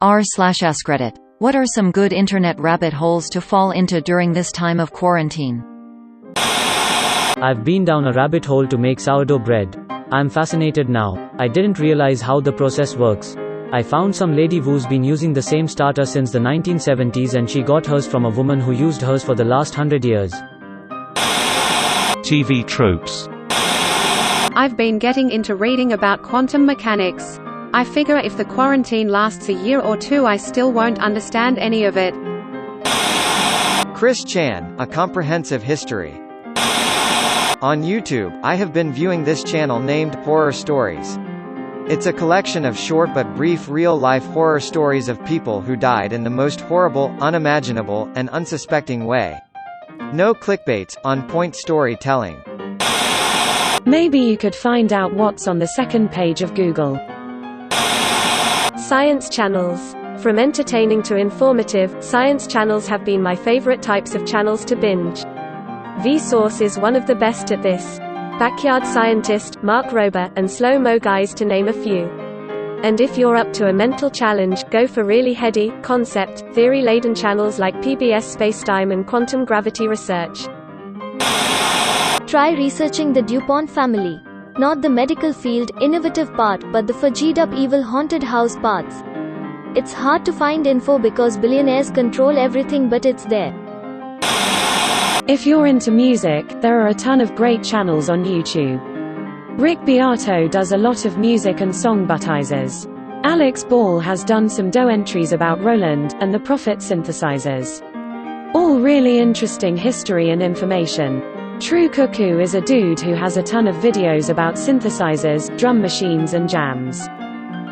r/AskReddit. What are some good internet rabbit holes to fall into during this time of quarantine? I've been down a rabbit hole to make sourdough bread. I'm fascinated now. I didn't realize how the process works. I found some lady who's been using the same starter since the 1970s, and she got hers from a woman who used hers for the last 100 years. TV tropes. I've been getting into reading about quantum mechanics. I figure if the quarantine lasts a year or two, I still won't understand any of it. Chris Chan, A Comprehensive History. On YouTube, I have been viewing this channel named Horror Stories. It's a collection of short but brief real-life horror stories of people who died in the most horrible, unimaginable, and unsuspecting way. No clickbaits, on-point storytelling. Maybe you could find out what's on the second page of Google. Science channels. From entertaining to informative, science channels have been my favorite types of channels to binge. Vsauce is one of the best at this. Backyard Scientist, Mark Rober, and Slow Mo Guys to name a few. And if you're up to a mental challenge, go for really heady, concept, theory-laden channels like PBS Spacetime and Quantum Gravity Research. Try researching the DuPont family. Not the medical field, innovative part, but the fudged up evil haunted house parts. It's hard to find info because billionaires control everything, but it's there. If you're into music, there are a ton of great channels on YouTube. Rick Beato does a lot of music and song baptizers. Alex Ball has done some dough entries about Roland and the Prophet synthesizers. All really interesting history and information. True Cuckoo is a dude who has a ton of videos about synthesizers, drum machines and jams.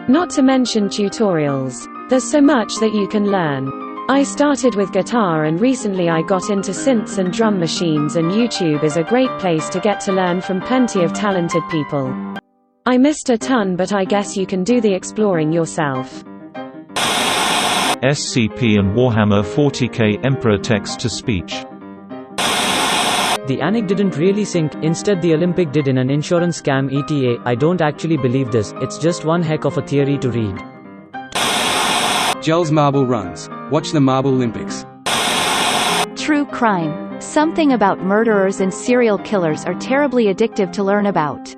Not to mention tutorials. There's so much that you can learn. I started with guitar and recently I got into synths and drum machines, and YouTube is a great place to get to learn from plenty of talented people. I missed a ton, but I guess you can do the exploring yourself. SCP and Warhammer 40k Emperor text-to-speech. The ANIC didn't really sink, instead the Olympic did in an insurance scam ETA. I don't actually believe this, it's just one heck of a theory to read. Joel's Marble Runs. Watch the Marble Olympics. True crime. Something about murderers and serial killers are terribly addictive to learn about.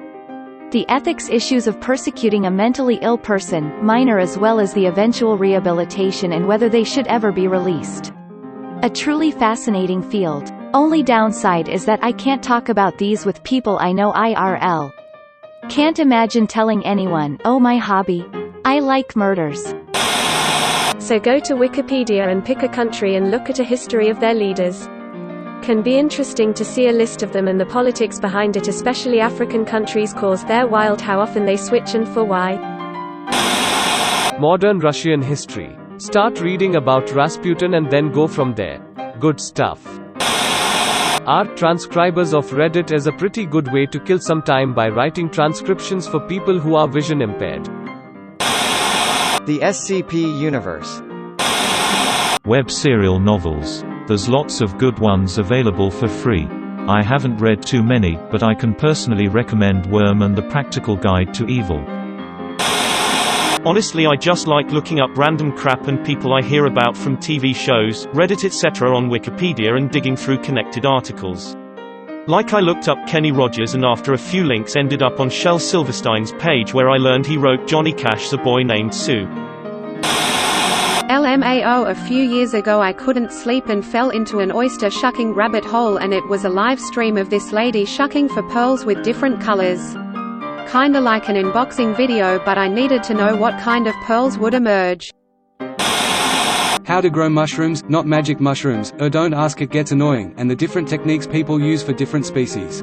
The ethics issues of persecuting a mentally ill person, minor as well as the eventual rehabilitation and whether they should ever be released. A truly fascinating field. Only downside is that I can't talk about these with people I know IRL. Can't imagine telling anyone, oh my hobby. I like murders. So go to Wikipedia and pick a country and look at a history of their leaders. Can be interesting to see a list of them and the politics behind it, especially African countries cause they're wild how often they switch and for why. Modern Russian history. Start reading about Rasputin and then go from there. Good stuff. Art transcribers of Reddit is a pretty good way to kill some time by writing transcriptions for people who are vision impaired. The SCP Universe. Web serial novels. There's lots of good ones available for free. I haven't read too many, but I can personally recommend Worm and the Practical Guide to Evil. Honestly, I just like looking up random crap and people I hear about from TV shows, Reddit etc. on Wikipedia and digging through connected articles. Like I looked up Kenny Rogers and after a few links ended up on Shel Silverstein's page where I learned he wrote Johnny Cash's A Boy Named Sue. LMAO. A few years ago I couldn't sleep and fell into an oyster shucking rabbit hole, and it was a live stream of this lady shucking for pearls with different colors. Kinda like an unboxing video, but I needed to know what kind of pearls would emerge. How to grow mushrooms, not magic mushrooms, don't ask, it gets annoying, and the different techniques people use for different species.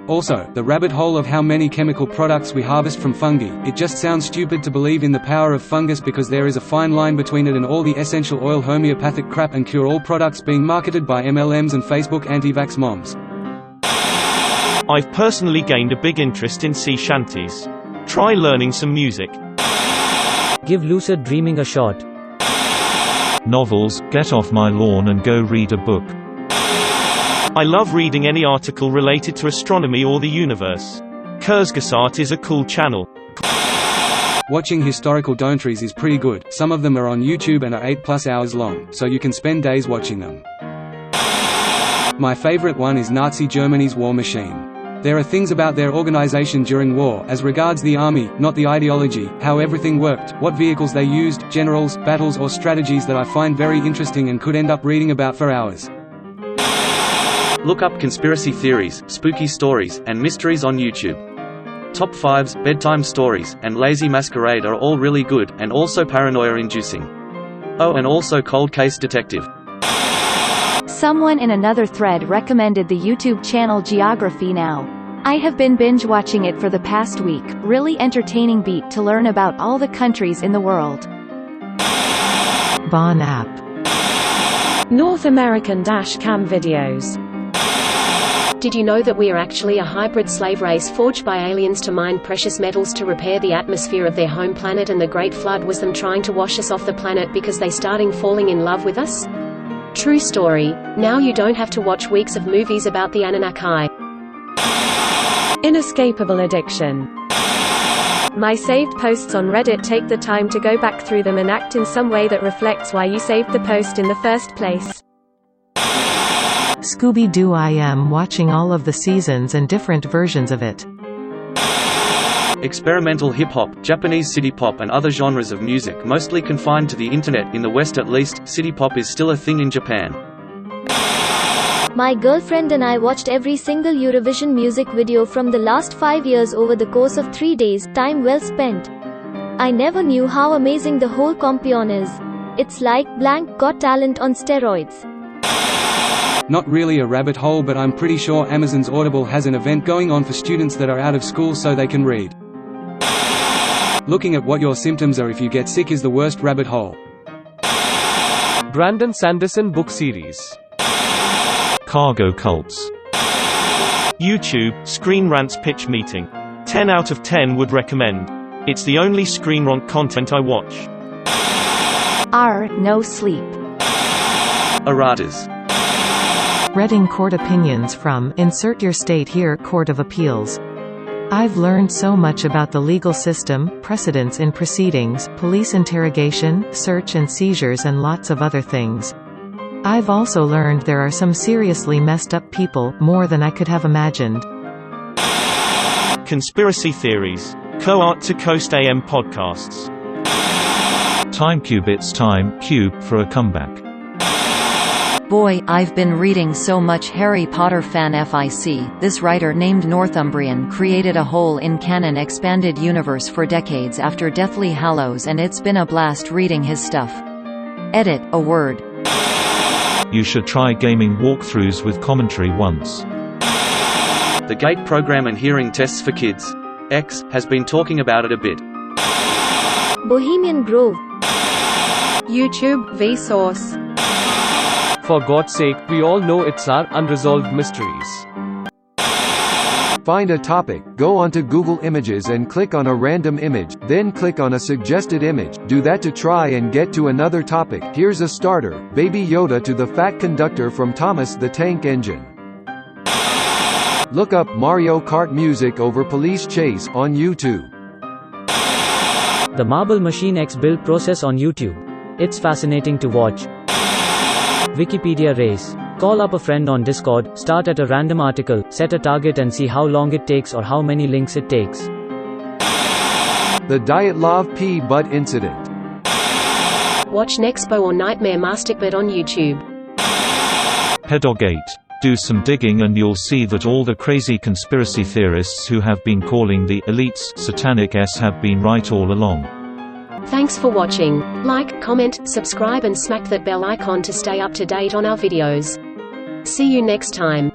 Also, the rabbit hole of how many chemical products we harvest from fungi. It just sounds stupid to believe in the power of fungus because there is a fine line between it and all the essential oil homeopathic crap and cure-all products being marketed by MLMs and Facebook anti-vax moms. I've personally gained a big interest in sea shanties. Try learning some music. Give lucid dreaming a shot. Novels. Get off my lawn and go read a book. I love reading any article related to astronomy or the universe. Kurzgesagt is a cool channel. Watching historical documentaries is pretty good. Some of them are on YouTube and are 8+ hours long, so you can spend days watching them. My favorite one is Nazi Germany's War Machine. There are things about their organization during war, as regards the army, not the ideology, how everything worked, what vehicles they used, generals, battles or strategies that I find very interesting and could end up reading about for hours. Look up conspiracy theories, spooky stories, and mysteries on YouTube. Top 5s, bedtime stories, and Lazy Masquerade are all really good, and also paranoia-inducing. Oh, and also Cold Case Detective. Someone in another thread recommended the YouTube channel Geography Now. I have been binge-watching it for the past week, really entertaining beat to learn about all the countries in the world. Bon app. North American dash cam videos. Did you know that we are actually a hybrid slave race forged by aliens to mine precious metals to repair the atmosphere of their home planet, and the Great Flood was them trying to wash us off the planet because they starting falling in love with us? True story. Now you don't have to watch weeks of movies about the Anunnaki. Inescapable addiction. My saved posts on Reddit, take the time to go back through them and act in some way that reflects why you saved the post in the first place. Scooby-Doo. I am watching all of the seasons and different versions of it. Experimental hip-hop, Japanese city pop and other genres of music mostly confined to the internet. In the West at least, city pop is still a thing in Japan. My girlfriend and I watched every single Eurovision music video from the last 5 years over the course of 3 days, time well spent. I never knew how amazing the whole compion is. It's like blank Got Talent on steroids. Not really a rabbit hole, but I'm pretty sure Amazon's Audible has an event going on for students that are out of school so they can read. Looking at what your symptoms are if you get sick is the worst rabbit hole. Brandon Sanderson book series. Cargo cults. YouTube, Screen Rant's pitch meeting. 10 out of 10 would recommend. It's the only Screen Rant content I watch. No sleep. Erratas. Reading court opinions from, insert your state here, Court of Appeals. I've learned so much about the legal system, precedents in proceedings, police interrogation, search and seizures and lots of other things. I've also learned there are some seriously messed up people, more than I could have imagined. Conspiracy theories. Coast to Coast AM podcasts. TimeCube. It's time, Cube, for a comeback. Boy, I've been reading so much Harry Potter fan fic. This writer named Northumbrian created a whole in canon expanded universe for decades after Deathly Hallows, and it's been a blast reading his stuff. Edit, a word. You should try gaming walkthroughs with commentary once. The GATE program and hearing tests for kids. X has been talking about it a bit. Bohemian Grove. YouTube, Vsauce. For God's sake, we all know it's our unresolved mysteries. Find a topic, go onto Google Images and click on a random image, then click on a suggested image. Do that to try and get to another topic. Here's a starter: Baby Yoda to the Fat Conductor from Thomas the Tank Engine. Look up Mario Kart music over police chase on YouTube. The Marble Machine X build process on YouTube. It's fascinating to watch. Wikipedia race. Call up a friend on Discord, start at a random article, set a target and see how long it takes or how many links it takes. The Dyatlov P. Butt Incident. Watch Nexpo or Nightmare Masturbate on YouTube. Pedogate. Do some digging and you'll see that all the crazy conspiracy theorists who have been calling the elites satanic have been right all along. Thanks for watching. Like, comment, subscribe and smack that bell icon to stay up to date on our videos. See you next time.